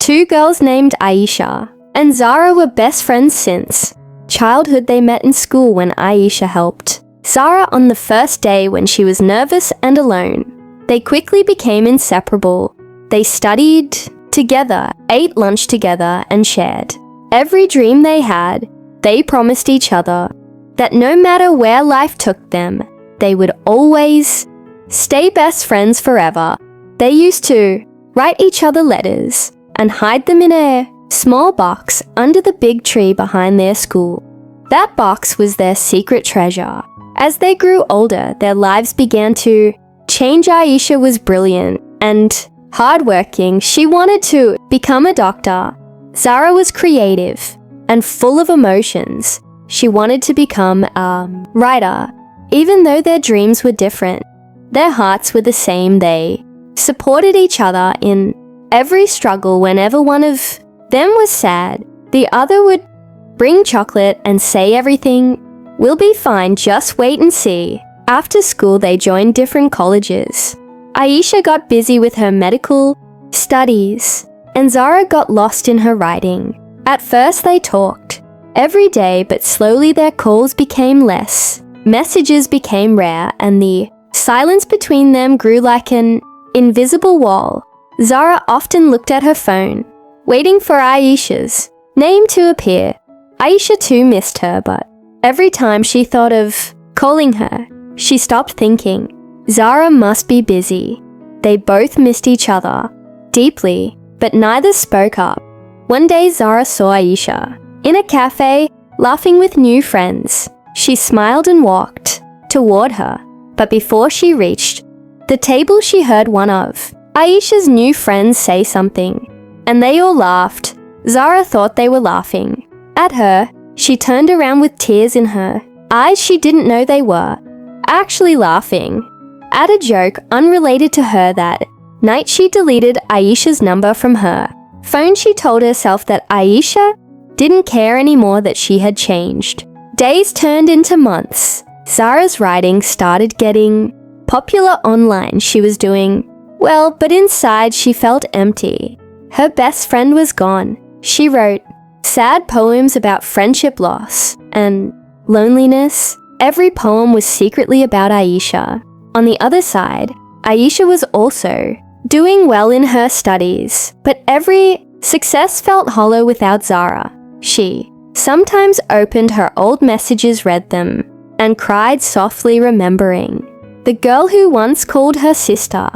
Two girls named Aisha and Zara were best friends since childhood. They met in school when Aisha helped Zara on the first day when she was nervous and alone. They quickly became inseparable. They studied together, ate lunch together, and shared every dream they had. They promised each other that no matter where life took them, they would always stay best friends forever. They used to write each other letters and hide them in a small box under the big tree behind their school. That box was their secret treasure. As they grew older, their lives began to change. Aisha was brilliant and hardworking. She wanted to become a doctor. Zara was creative and full of emotions. She wanted to become a writer. Even though their dreams were different, their hearts were the same. They supported each other in every struggle. Whenever one of them was sad, the other would bring chocolate and say everything will be fine, just wait and see. After school, they joined different colleges. Aisha got busy with her medical studies, and Zara got lost in her writing. At first, they talked every day, but slowly their calls became less. Messages became rare, and the silence between them grew like an invisible wall. Zara often looked at her phone, waiting for Aisha's name to appear. Aisha too missed her, but every time she thought of calling her, she stopped thinking. Zara must be busy. They both missed each other deeply, but neither spoke up. One day, Zara saw Aisha in a cafe, laughing with new friends. She smiled and walked toward her, but before she reached the table, she heard one of Aisha's new friends say something, and they all laughed. Zara thought they were laughing at her. She turned around with tears in her eyes. She didn't know they were actually laughing at a joke unrelated to her. That night, she deleted Aisha's number from her phone. She told herself that Aisha didn't care anymore, that she had changed. Days turned into months. Zara's writing started getting popular online. She was doing well, but inside she felt empty. Her best friend was gone. She wrote sad poems about friendship loss and loneliness. Every poem was secretly about Aisha. On the other side, Aisha was also doing well in her studies, but every success felt hollow without Zara. She sometimes opened her old messages, read them, and cried softly, remembering the girl who once called her sister.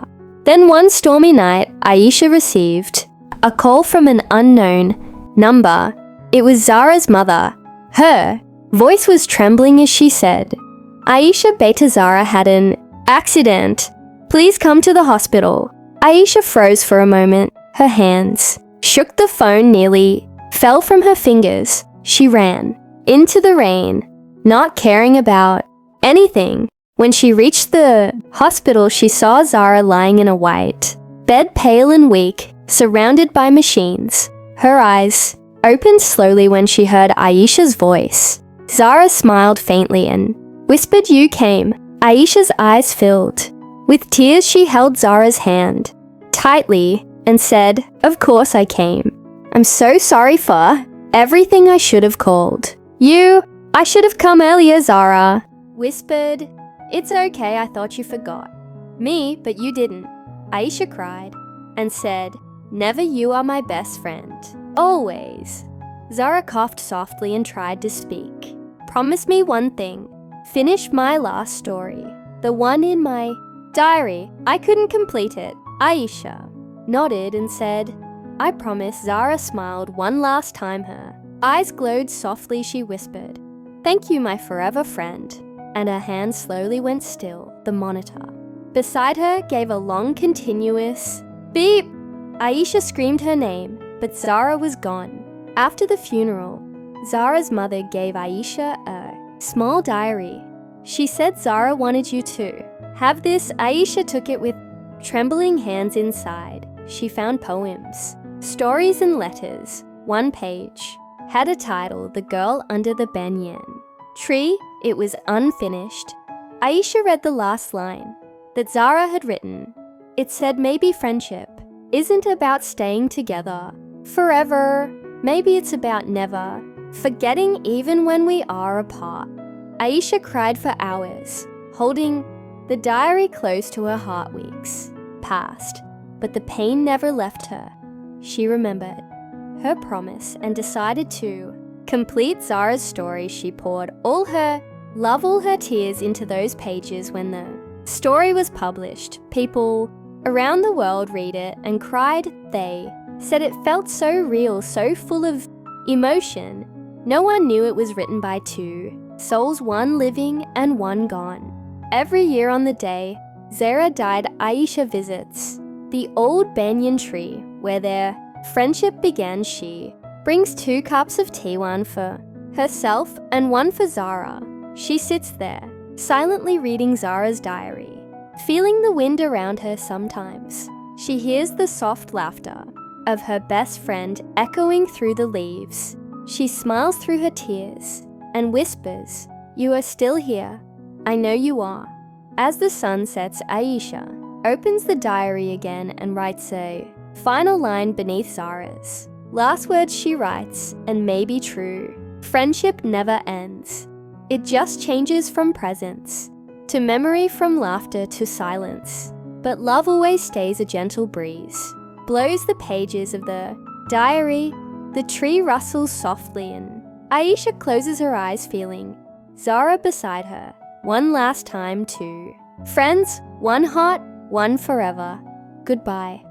Then one stormy night, Aisha received a call from an unknown number. It was Zara's mother. Her voice was trembling as she said, "Aisha, Beta Zara had an accident. Please come to the hospital." Aisha froze for a moment. Her hands shook. The phone nearly fell from her fingers. She ran into the rain, not caring about anything. When she reached the hospital, she saw Zara lying in a white bed, pale and weak, surrounded by machines. Her eyes opened slowly when she heard Aisha's voice. Zara smiled faintly and whispered, "You came." Aisha's eyes filled with tears. She held Zara's hand tightly and said, "Of course I came. I'm so sorry for everything. I should have called you. I should have come earlier." Zara whispered, "It's okay, I thought you forgot me, but you didn't." Aisha cried and said, "Never, you are my best friend. Always." Zara coughed softly and tried to speak. "Promise me one thing. Finish my last story, the one in my diary." "I couldn't complete it." Aisha nodded and said, "I promise." Zara smiled one last time. Her eyes glowed softly. She whispered, "Thank you, my forever friend." And her hand slowly went still. The monitor beside her gave a long, continuous beep. Aisha screamed her name, but Zara was gone. After the funeral, Zara's mother gave Aisha a small diary. She said, "Zara wanted you to have this." Aisha took it with trembling hands. Inside, she found poems, stories and letters. One page had a title, "The Girl Under the Banyan Tree." It was unfinished. Aisha read the last line that Zara had written. It said, "Maybe friendship isn't about staying together, forever. Maybe it's about never, forgetting even when we are apart. Aisha cried for hours, holding the diary close to her heart. Weeks passed, but the pain never left her. She remembered her promise and decided to complete Zara's story. She poured all her love, all her tears into those pages. When the story was published, people around the world read it and cried. They said it felt so real, so full of emotion. No one knew it was written by two souls, one living and one gone. Every year on the day Zara died, Aisha visits the old banyan tree where their friendship began. She brings 2 cups of tea, one for herself and one for Zara. She sits there, silently reading Zara's diary, feeling the wind around her. Sometimes she hears the soft laughter of her best friend echoing through the leaves. She smiles through her tears and whispers, "You are still here. I know you are." As the sun sets, Aisha opens the diary again and writes a final line beneath Zara's last words. She writes, "And may be true, friendship never ends. It just changes from presence to memory, from laughter to silence. But love always stays." A gentle breeze blows the pages of the diary. The tree rustles softly and Aisha closes her eyes, feeling Zara beside her. One last time, 2 friends, one heart, one forever. Goodbye.